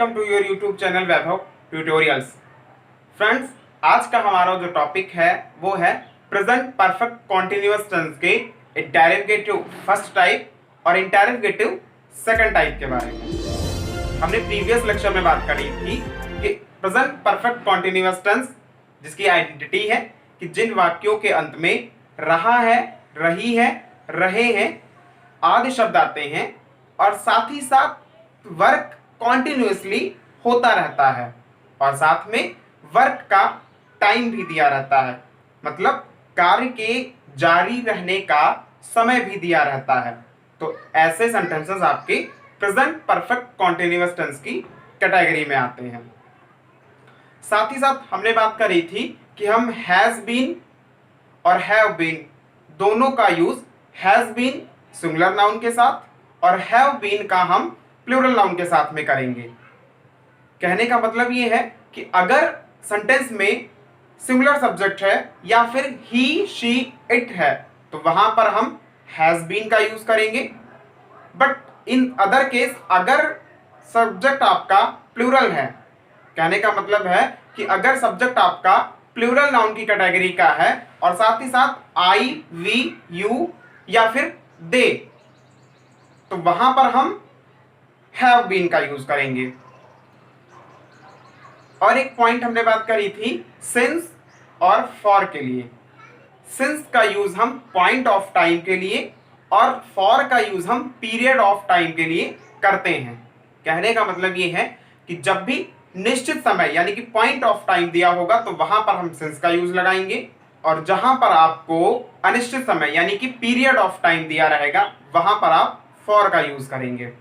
Welcome to your YouTube channel Vaibhav tutorials. Friends, आज का हमारा जो टॉपिक है वो है प्रेजेंट परफेक्ट कॉन्टिन्यूअस टेंस के इंटरोगेटिव फर्स्ट टाइप और इंटरोगेटिव सेकंड टाइप के बारे में। हमने प्रीवियस लेक्चर में बात करी थी कि प्रेजेंट परफेक्ट कॉन्टिन्यूअस टेंस जिसकी आइडेंटिटी है कि जिन वाक्यों के अंत में रहा है, रही है, रहे हैं आदि शब्द आते हैं और साथ ही साथ वर्क कॉन्टिन्यूअसली होता रहता है और साथ में वर्क का टाइम भी दिया रहता है, मतलब कार्य के जारी रहने का समय भी दिया रहता है। तो ऐसे सेंटेंसेस आपके प्रेजेंट परफेक्ट कॉन्टिन्यूअस टेंस की कैटेगरी में आते हैं। साथ ही साथ हमने बात करी थी कि हम हैज बीन और हैव बीन दोनों का use has been singular noun के साथ और हैव बीन का हम प्लूरल नाउन के साथ में करेंगे। कहने का मतलब ये है कि अगर सेंटेंस में सिंगुलर सब्जेक्ट है या फिर ही, शी, इट है तो वहां पर हम हैज बीन का यूज करेंगे। बट इन अदर केस अगर सब्जेक्ट आपका प्लूरल है, कहने का मतलब है कि अगर सब्जेक्ट आपका प्लूरल नाउन की कैटेगरी का है और साथ ही साथ आई, वी, यू या फिर दे, तो वहां पर हम हैव बीन का यूज करेंगे। और एक पॉइंट हमने बात करी थी सिंस और फॉर के लिए। सिंस का यूज हम पॉइंट ऑफ टाइम के लिए और फॉर का यूज हम पीरियड ऑफ टाइम के लिए करते हैं। कहने का मतलब ये है कि जब भी निश्चित समय यानी कि पॉइंट ऑफ टाइम दिया होगा तो वहां पर हम सिंस का यूज लगाएंगे और जहां पर आपको अनिश्चित समय यानी कि पीरियड ऑफ टाइम दिया रहेगा वहां पर आप फॉर का यूज करेंगे।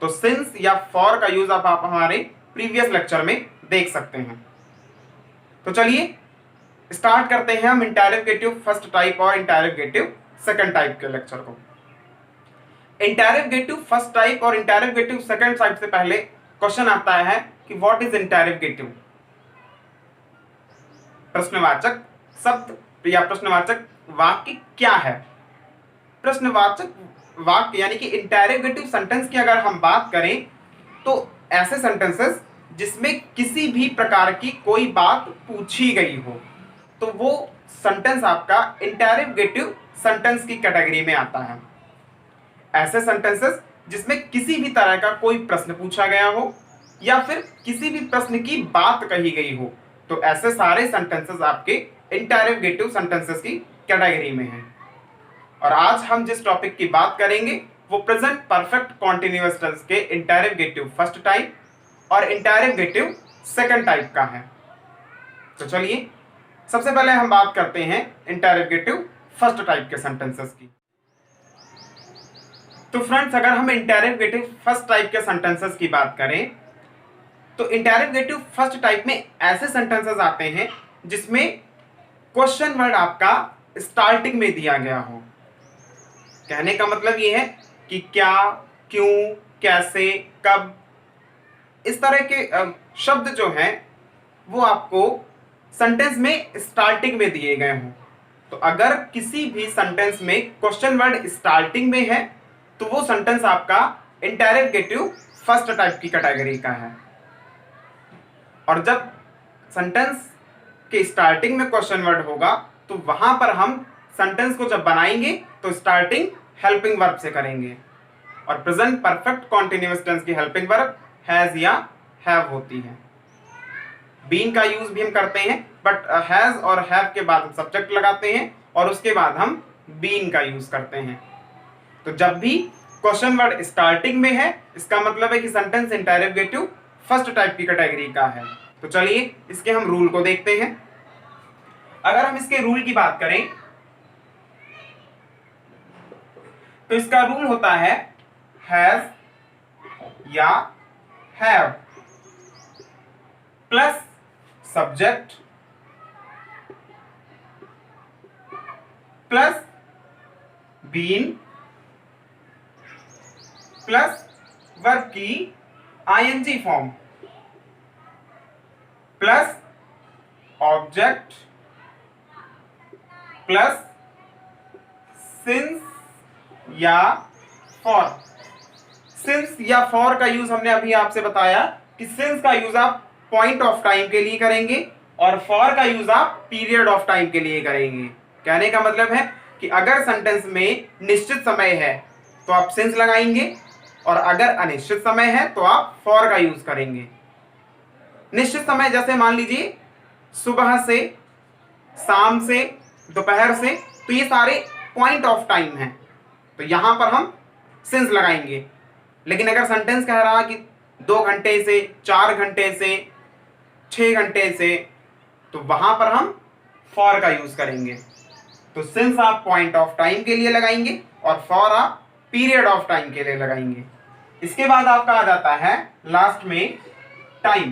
तो सिंस या फॉर का यूज आप हमारे प्रीवियस लेक्चर में देख सकते हैं। तो चलिए स्टार्ट करते हैं हम इंटरोगेटिव फर्स्ट टाइप और इंटरोगेटिव सेकंड टाइप के लेक्चर को। इंटरोगेटिव फर्स्ट टाइप और इंटरोगेटिव सेकंड टाइप से पहले क्वेश्चन आता है कि व्हाट इज इंटरोगेटिव। प्रश्नवाचक शब्द या प्रश्नवाचक वाक्य क्या है। प्रश्नवाचक वाक्य यानी कि इंटरोगेटिव सेंटेंस की अगर हम बात करें तो ऐसे सेंटेंसेस जिसमें किसी भी प्रकार की कोई बात पूछी गई हो तो वो सेंटेंस आपका इंटरोगेटिव सेंटेंस की कैटेगरी में आता है। ऐसे सेंटेंसेस जिसमें किसी भी तरह का कोई प्रश्न पूछा गया हो या फिर किसी भी प्रश्न की बात कही गई हो तो ऐसे सारे सेंटेंसेस आपके इंटरोगेटिव सेंटेंसेस की कैटेगरी में हैं। और आज हम जिस टॉपिक की बात करेंगे वो प्रेजेंट परफेक्ट कॉन्टिन्यूअस टेंस के इंटरोगेटिव फर्स्ट टाइप और इंटरोगेटिव सेकंड टाइप का है। तो चलिए सबसे पहले हम बात करते हैं इंटरोगेटिव फर्स्ट टाइप के सेंटेंसेस की। तो फ्रेंड्स, अगर हम इंटरोगेटिव फर्स्ट टाइप के सेंटेंसेस की बात करें तो इंटरोगेटिव फर्स्ट टाइप में ऐसे सेंटेंसेस आते हैं जिसमें क्वेश्चन वर्ड आपका स्टार्टिंग में दिया गया हो। कहने का मतलब ये है कि क्या, क्यों, कैसे, कब, इस तरह के शब्द जो हैं वो आपको सेंटेंस में स्टार्टिंग में दिए गए हों। तो अगर किसी भी सेंटेंस में क्वेश्चन वर्ड स्टार्टिंग में है तो वो सेंटेंस आपका इंटरोगेटिव फर्स्ट टाइप की कैटेगरी का है। और जब सेंटेंस के स्टार्टिंग में क्वेश्चन वर्ड होगा तो वहां पर हम सेंटेंस को जब बनाएंगे तो स्टार्टिंग हेल्पिंग वर्ब से करेंगे और प्रेजेंट परफेक्ट कॉन्टिन्यूअस टेंस की हेल्पिंग वर्ब हैज या हैव होती है। बीन का यूज भी हम करते हैं बट हैज और हैव के बाद हम सब्जेक्ट लगाते हैं और उसके बाद हम बीन का यूज करते हैं। तो जब भी क्वेश्चन वर्ड स्टार्टिंग में है इसका मतलब है कि सेंटेंस इंटरोगेटिव फर्स्ट टाइप की कैटेगरी का है। तो चलिए इसके हम रूल को देखते हैं। अगर हम इसके रूल की बात करें तो इसका रूल होता है हैज या have plus subject plus been plus verb की ING form plus object plus since या फॉर। सिंस या फॉर का यूज हमने अभी आपसे बताया कि सिंस का यूज आप पॉइंट ऑफ टाइम के लिए करेंगे और फॉर का यूज आप पीरियड ऑफ टाइम के लिए करेंगे। कहने का मतलब है कि अगर सेंटेंस में निश्चित समय है तो आप सिंस लगाएंगे और अगर अनिश्चित समय है तो आप फॉर का यूज करेंगे। निश्चित समय जैसे मान लीजिए सुबह से, शाम से, दोपहर से, तो ये सारे पॉइंट ऑफ टाइम हैं, तो यहां पर हम सिंस लगाएंगे। लेकिन अगर सेंटेंस कह रहा कि 2 घंटे से, 4 घंटे से, 6 घंटे से, तो वहां पर हम फॉर का यूज करेंगे। तो सिंस आप पॉइंट ऑफ टाइम के लिए लगाएंगे और फॉर आप पीरियड ऑफ टाइम के लिए लगाएंगे। इसके बाद आपका आ जाता है लास्ट में टाइम।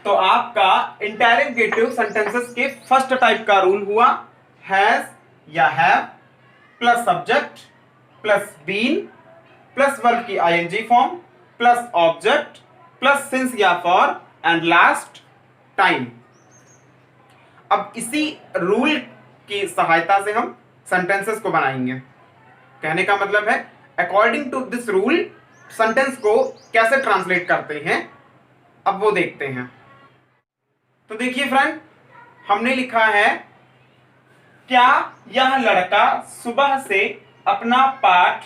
तो आपका इंटरोगेटिव सेंटेंसेस के फर्स्ट टाइप का रूल हुआ हैज या have plus subject plus been plus verb की ING form plus object plus since या फॉर एंड लास्ट टाइम। अब इसी रूल की सहायता से हम सेंटेंसेस को बनाएंगे। कहने का मतलब है according to this rule sentence को कैसे ट्रांसलेट करते हैं, अब वो देखते हैं। तो देखिए फ्रेंड, हमने लिखा है क्या यह लड़का सुबह से अपना पाठ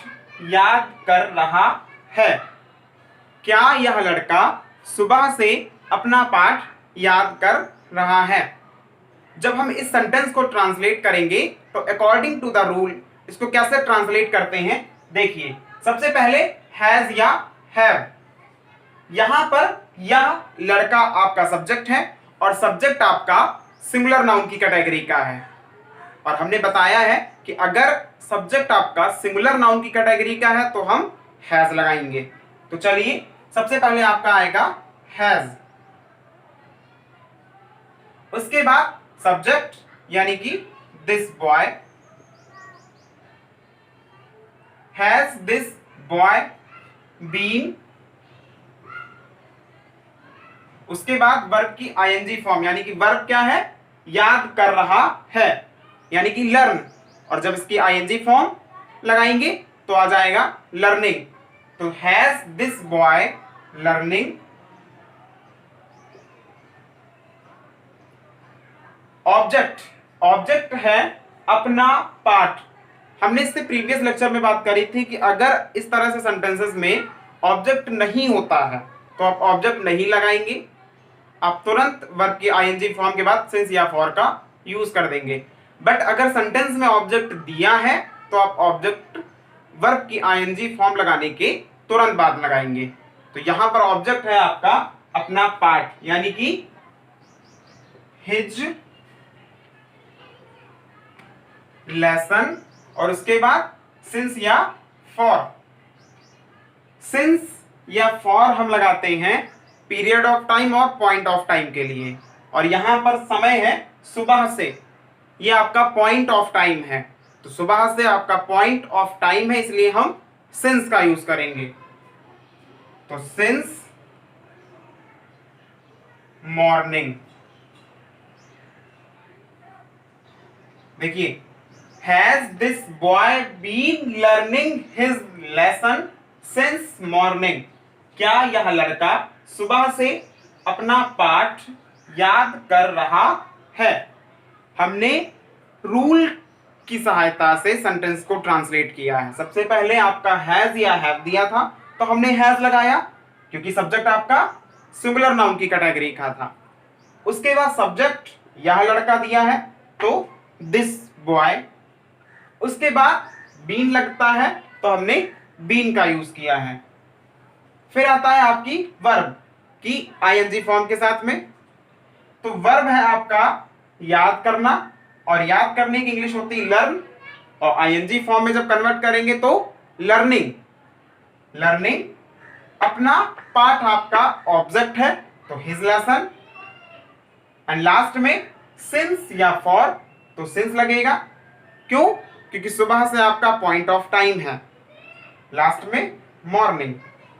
याद कर रहा है। क्या यह लड़का सुबह से अपना पाठ याद कर रहा है। जब हम इस सेंटेंस को ट्रांसलेट करेंगे तो अकॉर्डिंग टू द रूल इसको कैसे ट्रांसलेट करते हैं, देखिए। सबसे पहले हैज या हैव, यहां पर यह लड़का आपका सब्जेक्ट है और सब्जेक्ट आपका सिंगुलर नाउन की कैटेगरी का है। और हमने बताया है कि अगर सब्जेक्ट आपका सिंगुलर नाउन की कैटेगरी का है तो हम हैज लगाएंगे। तो चलिए, सबसे पहले आपका आएगा हैज, उसके बाद सब्जेक्ट यानी कि this boy, has this boy been, उसके बाद वर्ब की आईएनजी फॉर्म यानी कि वर्ब क्या है, याद कर रहा है यानी कि लर्न, और जब इसकी आईएनजी फॉर्म लगाएंगे तो आ जाएगा लर्निंग। तो has this boy learning. Object, object है अपना पाठ। हमने इससे प्रीवियस लेक्चर में बात करी थी कि अगर इस तरह से सेंटेंसेस में ऑब्जेक्ट नहीं होता है तो आप ऑब्जेक्ट नहीं लगाएंगे, आप तुरंत वर्ब की आईएनजी फॉर्म के बाद सिंस या फॉर का यूज कर देंगे। बट अगर सेंटेंस में ऑब्जेक्ट दिया है तो आप ऑब्जेक्ट वर्ब की आईएनजी फॉर्म लगाने के तुरंत बाद लगाएंगे। तो यहां पर ऑब्जेक्ट है आपका अपना पाठ यानी कि हिज लेसन, और उसके बाद सिंस या फॉर। सिंस या फॉर हम लगाते हैं पीरियड ऑफ टाइम और पॉइंट ऑफ टाइम के लिए, और यहां पर समय है सुबह से, ये आपका पॉइंट ऑफ टाइम है। तो सुबह से आपका पॉइंट ऑफ टाइम है, इसलिए हम सिंस का यूज करेंगे। तो सिंस मॉर्निंग, देखिए, has this boy been learning his lesson since morning. क्या यह लड़का सुबह से अपना पाठ याद कर रहा है। हमने रूल की सहायता से सेंटेंस को ट्रांसलेट किया है। सबसे पहले आपका हैज या हैव दिया था तो हमने हैज लगाया क्योंकि सब्जेक्ट आपका सिंगुलर नाउन की कैटेगरी का था। उसके बाद सब्जेक्ट यह लड़का दिया है तो दिस बॉय। उसके बाद बीन लगता है तो हमने बीन का यूज किया है। फिर आता है आपकी वर्ब की आईएनजी फॉर्म के साथ में। तो वर्ब है आपका याद करना, और याद करने की इंग्लिश होती है लर्न, और आईएनजी फॉर्म में जब कन्वर्ट करेंगे तो लर्निंग। लर्निंग, अपना पाठ आपका ऑब्जेक्ट है तो हिज लेसन, एंड लास्ट में सिंस या फॉर तो सिंस लगेगा। क्यों? क्योंकि सुबह से आपका पॉइंट ऑफ टाइम है। लास्ट में मॉर्निंग।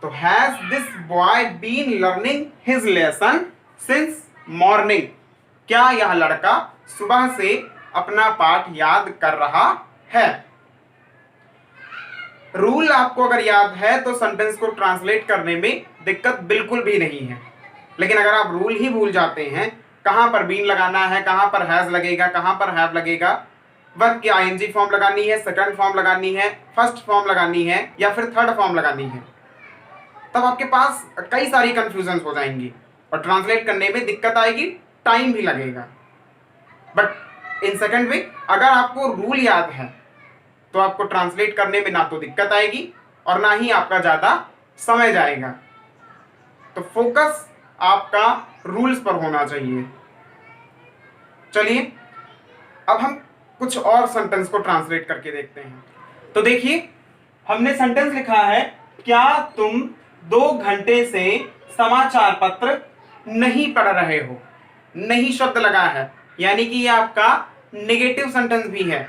तो has this boy been learning his lesson since morning. क्या यह लड़का सुबह से अपना पाठ याद कर रहा है। रूल आपको अगर याद है तो सेंटेंस को ट्रांसलेट करने में दिक्कत बिल्कुल भी नहीं है। लेकिन अगर आप रूल ही भूल जाते हैं, कहाँ पर बीन लगाना है, कहाँ पर हैज लगेगा, कहाँ पर हैव लगेगा, वर्ब की आईएनजी फॉर्म लगानी है, सेकंड फॉर्म लगानी है, फर्स्ट फॉर्म लगानी है या फिर थर्ड फॉर्म लगानी है, तब आपके पास कई सारी कंफ्यूजन हो जाएंगी और ट्रांसलेट करने में दिक्कत आएगी, टाइम भी लगेगा। बट इन सेकंड वे अगर आपको रूल याद है तो आपको ट्रांसलेट करने में ना तो दिक्कत आएगी और ना ही आपका ज़्यादा समय जाएगा। तो फोकस आपका रूल्स पर होना चाहिए। चलिए अब हम कुछ और सेंटेंस को ट्रांसलेट करके देखते हैं। तो देखिए, हमने सेंटेंस लिखा है, क्या तुम 2 घंटे से समाचार पत्र नहीं पढ़ रहे हो। नहीं शब्द लगा है, यानी कि ये आपका नेगेटिव सेंटेंस भी है।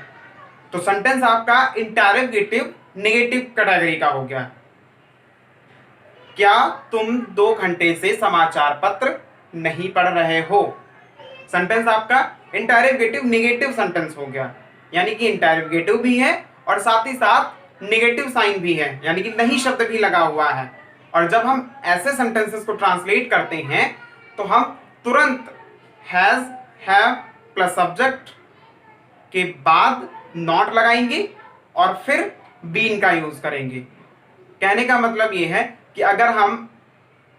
तो सेंटेंस आपका इंटरोगेटिव नेगेटिव कैटेगरी का हो गया। क्या तुम 2 घंटे से समाचार पत्र नहीं पढ़ रहे हो। सेंटेंस आपका इंटरोगेटिव नेगेटिव सेंटेंस हो गया, यानी कि इंटरोगेटिव भी है और साथ ही साथ नेगेटिव साइन भी है, यानी कि नहीं शब्द भी लगा हुआ है। और जब हम ऐसे सेंटेंसेस को ट्रांसलेट करते हैं तो हम तुरंत हैज हैव प्लस सब्जेक्ट के बाद नॉट लगाएंगे और फिर बीन का यूज करेंगे। कहने का मतलब ये है कि अगर हम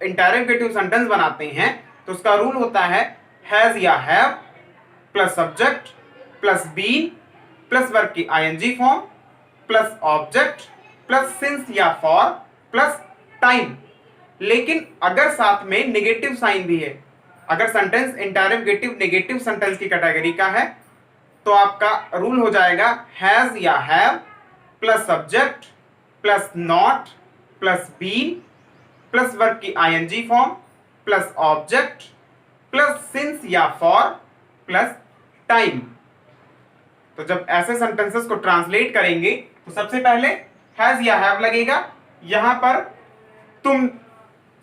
इंटरोगेटिव सेंटेंस बनाते हैं तो उसका रूल होता है हैज या have plus subject plus been plus verb की ING form plus object plus since या फॉर प्लस टाइम। लेकिन अगर साथ में नेगेटिव साइन भी है, अगर सेंटेंस इंटरोगेटिव नेगेटिव सेंटेंस की कैटेगरी का है तो आपका रूल हो जाएगा हैज या have plus subject plus not plus been plus verb की ING form plus object plus since या फॉर प्लस टाइम। तो जब ऐसे सेंटेंसेस को ट्रांसलेट करेंगे तो सबसे पहले हैज या हैव लगेगा। यहां पर तुम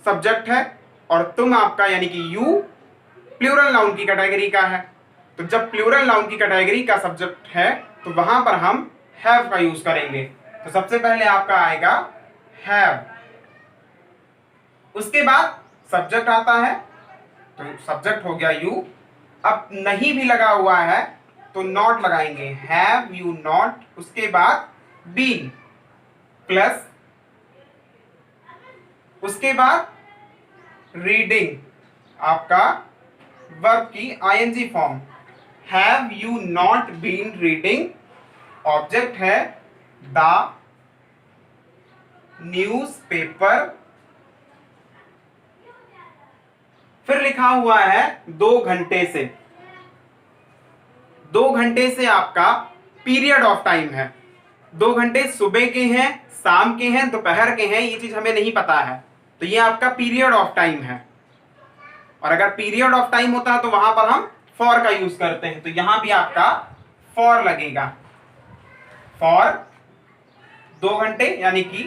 सब्जेक्ट है और तुम आपका यानी कि यू प्लूरल नाउन की कैटेगरी का है। तो जब प्लूरल नाउन की कैटेगरी का सब्जेक्ट है तो वहां पर हम हैव का यूज करेंगे। तो सबसे पहले आपका आएगा हैव, उसके बाद सब्जेक्ट आता है, तो सब्जेक्ट हो गया यू। अब नहीं भी लगा हुआ है तो नॉट लगाएंगे, हैव यू नॉट। उसके बाद बीन प्लस, उसके बाद रीडिंग आपका वर्ब की ING form, have you not been reading. Object है द न्यूज़पेपर। फिर लिखा हुआ है 2 घंटे से। 2 घंटे से आपका पीरियड ऑफ टाइम है। 2 घंटे सुबह के हैं, शाम के हैं, दोपहर के हैं, ये चीज हमें नहीं पता है। तो ये आपका पीरियड ऑफ टाइम है। और अगर पीरियड ऑफ टाइम होता है तो वहां पर हम फॉर का यूज करते हैं। तो यहां भी आपका फॉर लगेगा। फॉर 2 घंटे यानी कि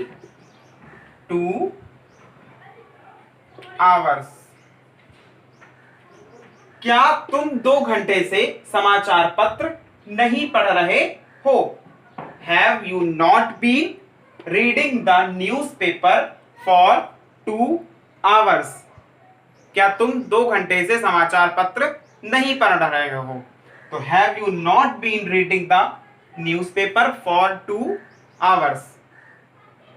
2 आवर्स। क्या तुम 2 घंटे से समाचार पत्र नहीं पढ़ रहे हो। Have you not been reading the newspaper for 2 hours. क्या तुम 2 घंटे से समाचार पत्र नहीं पढ़ रहे हो। तो have you not been reading the newspaper for 2 hours.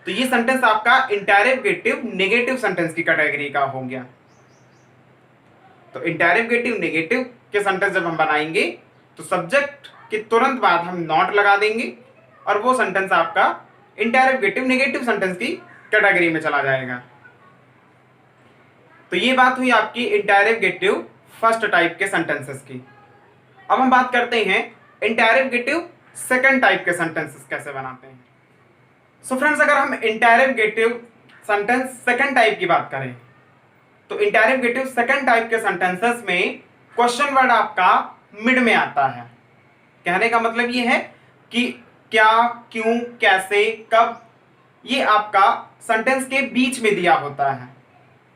तो ये सेंटेंस आपका इंटरोगेटिव नेगेटिव सेंटेंस की कैटेगरी का हो गया। तो इंटरोगेटिव नेगेटिव के सेंटेंस जब हम बनाएंगे तो सब्जेक्ट के तुरंत बाद हम नॉट लगा देंगे और वो सेंटेंस आपका इंटरोगेटिव नेगेटिव सेंटेंस की कैटेगरी में चला जाएगा। तो ये बात हुई आपकी इंटरोगेटिव फर्स्ट टाइप के सेंटेंसेस की। अब हम बात करते हैं इंटरोगेटिव सेकंड टाइप के सेंटेंसेस कैसे बनाते हैं। सो फ्रेंड्स, अगर हम इंटरोगेटिव सेंटेंस सेकंड टाइप की बात करें तो इंटरोगेटिव सेकंड टाइप के सेंटेंसेस में क्वेश्चन वर्ड आपका मिड में आता है। कहने का मतलब ये है कि क्या, क्यों, कैसे, कब, ये आपका सेंटेंस के बीच में दिया होता है।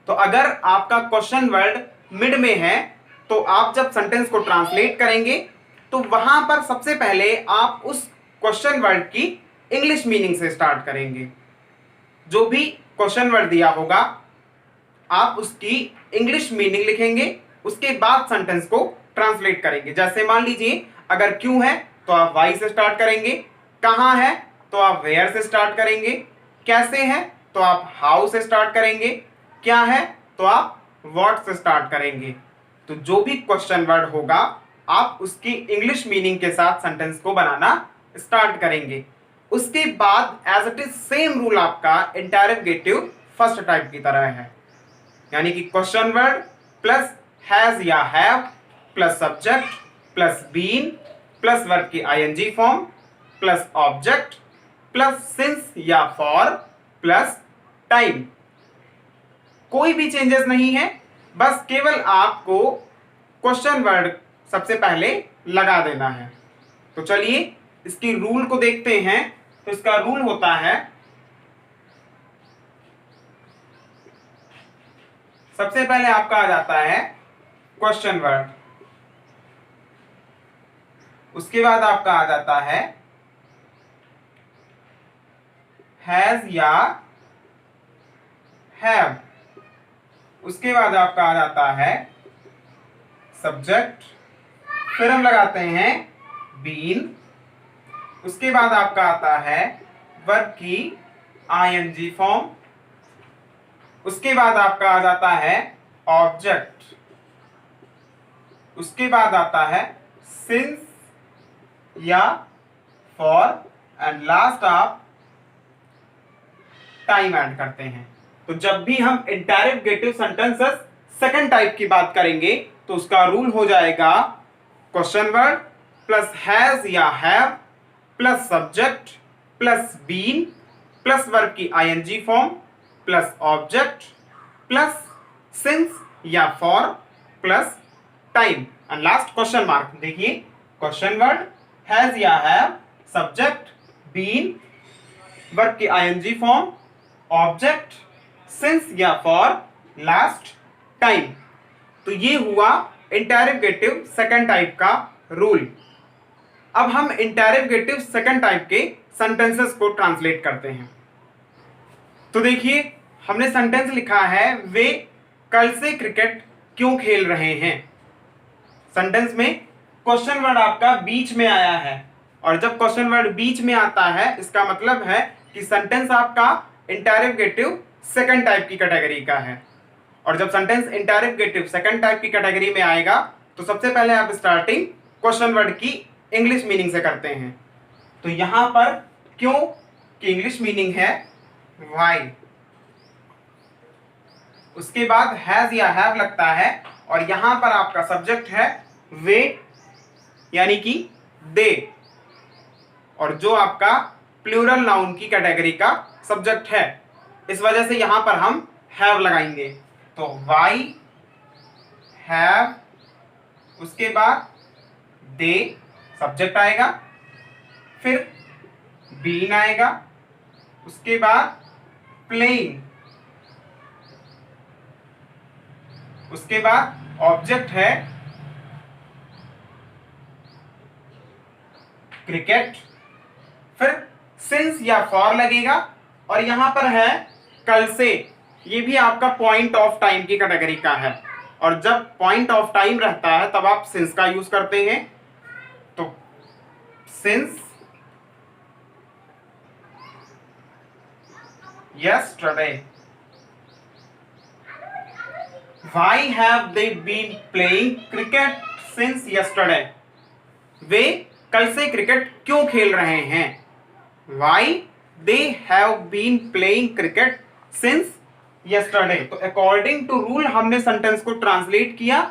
तो अगर आपका क्वेश्चन वर्ड मिड में है तो आप जब सेंटेंस को ट्रांसलेट करेंगे तो वहां पर सबसे पहले आप उस क्वेश्चन वर्ड की इंग्लिश मीनिंग से स्टार्ट करेंगे। जो भी क्वेश्चन वर्ड दिया होगा आप उसकी इंग्लिश मीनिंग लिखेंगे, उसके बाद सेंटेंस को ट्रांसलेट करेंगे। जैसे मान लीजिए अगर क्यों है तो आप वाई से स्टार्ट करेंगे, कहाँ है तो आप वेयर से स्टार्ट करेंगे, कैसे है तो आप हाउ से स्टार्ट करेंगे, क्या है तो आप व्हाट से स्टार्ट करेंगे। तो जो भी क्वेश्चन वर्ड होगा आप उसकी इंग्लिश मीनिंग के साथ सेंटेंस को बनाना स्टार्ट करेंगे। उसके बाद as it is same rule आपका इंटरोगेटिव फर्स्ट टाइप की तरह है, यानी कि क्वेश्चन वर्ड प्लस हैज या have plus subject plus been plus verb की ING form plus object plus since या फॉर प्लस टाइम। कोई भी चेंजेस नहीं है, बस केवल आपको क्वेश्चन वर्ड सबसे पहले लगा देना है। तो चलिए इसकी रूल को देखते हैं। तो इसका रूल होता है, सबसे पहले आपका आ जाता है क्वेश्चन वर्ड, उसके बाद आपका आ जाता है हैज या हैव, उसके बाद आपका आ जाता है सब्जेक्ट, फिर हम लगाते हैं बीन, उसके बाद आपका आता है वर्ब की आईएनजी फॉर्म, उसके बाद आपका आ जाता है ऑब्जेक्ट, उसके बाद आता है सिंस या फॉर एंड लास्ट आप टाइम ऐड करते हैं। तो जब भी हम इंटरोगेटिव सेंटेंसेस सेकंड टाइप की बात करेंगे तो उसका रूल हो जाएगा क्वेश्चन वर्ड प्लस हैज या have plus subject plus been plus verb की ING form plus object plus since या for plus time and last question mark. देखिए क्वेश्चन वर्ड हैज या हैव सब्जेक्ट बीन वर्ब की ING form object since या for last time. तो ये हुआ interrogative second type का रूल। अब हम इंटरोगेटिव सेकंड टाइप के सेंटेंसेस को ट्रांसलेट करते हैं। तो देखिए हमने सेंटेंस लिखा है वे कल से क्रिकेट क्यों खेल रहे हैं। सेंटेंस में क्वेश्चन वर्ड आपका बीच में आया है, और जब क्वेश्चन वर्ड बीच में आता है इसका मतलब है कि सेंटेंस आपका इंटरोगेटिव सेकंड टाइप की कैटेगरी का है। और जब सेंटेंस इंटरोगेटिव सेकंड टाइप की कैटेगरी में आएगा तो सबसे पहले आप स्टार्टिंग क्वेश्चन वर्ड की इंग्लिश मीनिंग से करते हैं। तो यहां पर क्यों की इंग्लिश मीनिंग है व्हाई, उसके बाद हैज या हैव लगता है, और यहां पर आपका सब्जेक्ट है वे यानी कि दे, और जो आपका प्लूरल नाउन की कैटेगरी का सब्जेक्ट है, इस वजह से यहां पर हम हैव लगाएंगे। तो वाई हैव, उसके बाद दे सब्जेक्ट आएगा, फिर बीन आएगा, उसके बाद प्लेइंग, उसके बाद ऑब्जेक्ट है क्रिकेट, फिर सिंस या फॉर लगेगा, और यहां पर है कल से, ये भी आपका पॉइंट ऑफ टाइम की कैटेगरी का है, और जब पॉइंट ऑफ टाइम रहता है तब आप सिंस का यूज करते हैं। तो since yesterday, why have they been playing cricket since yesterday, वे कल से क्रिकेट क्यों खेल रहे हैं। Why they have been playing cricket since yesterday। तो अकॉर्डिंग टू रूल हमने सेंटेंस को ट्रांसलेट किया,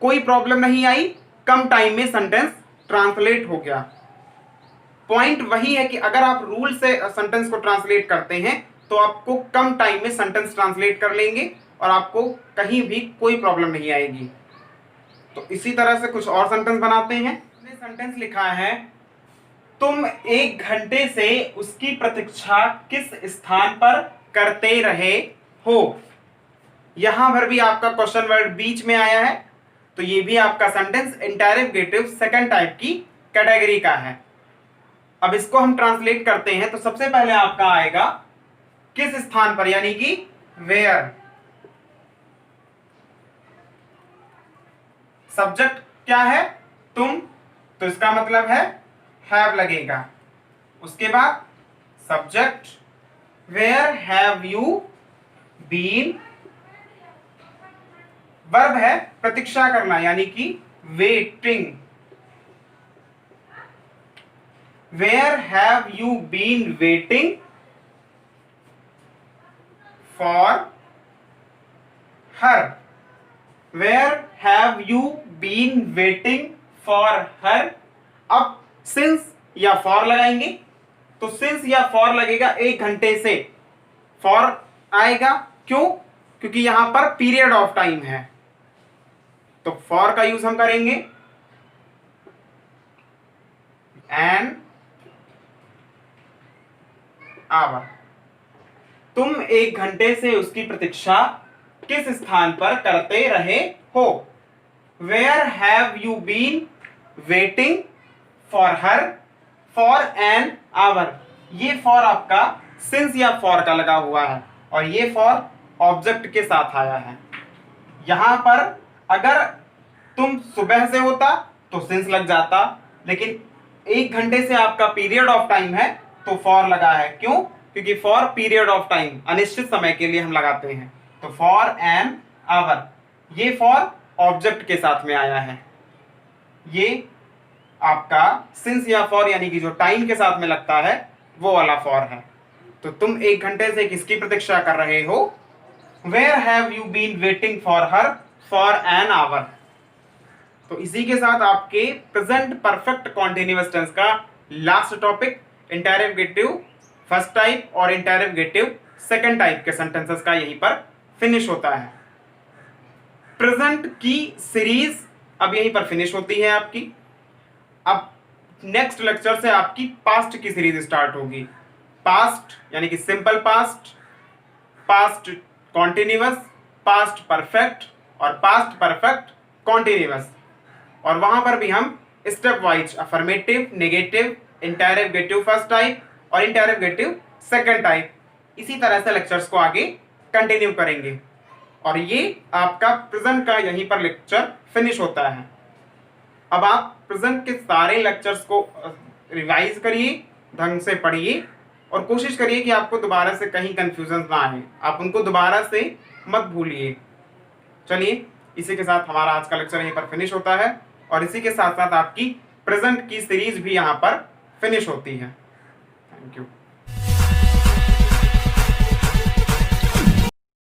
कोई प्रॉब्लम नहीं आई, कम टाइम में सेंटेंस ट्रांसलेट हो गया। पॉइंट वही है कि अगर आप रूल से सेंटेंस को ट्रांसलेट करते हैं तो आपको कम टाइम में सेंटेंस ट्रांसलेट कर लेंगे और आपको कहीं भी कोई प्रॉब्लम नहीं आएगी। तो इसी तरह से कुछ और सेंटेंस बनाते हैं। हमने सेंटेंस लिखा है तुम 1 घंटे से उसकी प्रतीक्षा किस स्थान पर करते रहे हो। यहां पर भी आपका क्वेश्चन वर्ड बीच में आया है, तो ये भी आपका सेंटेंस इंटरोगेटिव सेकंड टाइप की कैटेगरी का है। अब इसको हम ट्रांसलेट करते हैं तो सबसे पहले आपका आएगा किस स्थान पर, यानी कि वेयर। सब्जेक्ट क्या है, तुम, तो इसका मतलब है हैव लगेगा। उसके बाद subject where have you been, verb है प्रतीक्षा करना यानी कि waiting. Where have you been waiting for her. Where have you been waiting for her. अब सिंस या फॉर लगाएंगे तो सिंस या फॉर लगेगा 1 घंटे से, फॉर आएगा। क्यों? क्योंकि यहां पर पीरियड ऑफ टाइम है, तो फॉर का यूज हम करेंगे। An hour. तुम 1 घंटे से उसकी प्रतीक्षा किस स्थान पर करते रहे हो। Where have you been waiting for her for an hour. ये फॉर आपका सिंस या फॉर का लगा हुआ है और ये फॉर ऑब्जेक्ट के साथ आया है। यहां पर अगर तुम सुबह से होता तो सिंस लग जाता, लेकिन 1 घंटे से आपका पीरियड ऑफ टाइम है तो फॉर लगा है। क्यों? क्योंकि फॉर पीरियड ऑफ टाइम, अनिश्चित समय के लिए हम लगाते हैं, तो फॉर एन आवर। ये फॉर ऑब्जेक्ट के साथ में आया है। ये आपका सिंस या फॉर यानी कि जो टाइम के साथ में लगता है वो वाला फॉर है। तो तुम 1 घंटे से किसकी प्रतीक्षा कर रहे हो। Where have you been waiting for her for an hour. तो इसी के साथ आपके प्रेजेंट परफेक्ट कॉन्टिन्यूअस टेंस का last topic interrogative first type और इंटररोगेटिव सेकंड टाइप के सेंटेंसेस का यहीं पर फिनिश होता है। प्रेजेंट की सीरीज अब यहीं पर फिनिश होती है आपकी। अब नेक्स्ट लेक्चर से आपकी पास्ट की सीरीज स्टार्ट होगी। पास्ट यानी कि simple past, past continuous, past perfect और पास्ट परफेक्ट कॉन्टिन्यूअस। और वहां पर भी हम step wise affirmative, negative, interrogative first type और इंटररोगेटिव सेकंड टाइप, इसी तरह से लेक्चर्स को आगे कंटिन्यू करेंगे। और ये आपका प्रेजेंट का यहीं पर लेक्चर फिनिश होता है। अब आप प्रेजेंट के सारे लेक्चर्स को रिवाइज करिए, ढंग से पढ़िए और कोशिश करिए कि आपको दोबारा से कहीं कंफ्यूजन ना आए। आप उनको दोबारा से मत भूलिए। चलिए, इसी के साथ हमारा आज का लेक्चर यहीं पर फिनिश होता है और इसी के साथ साथ आपकी प्रेजेंट की सीरीज भी यहाँ पर फिनिश होती है। Thank you.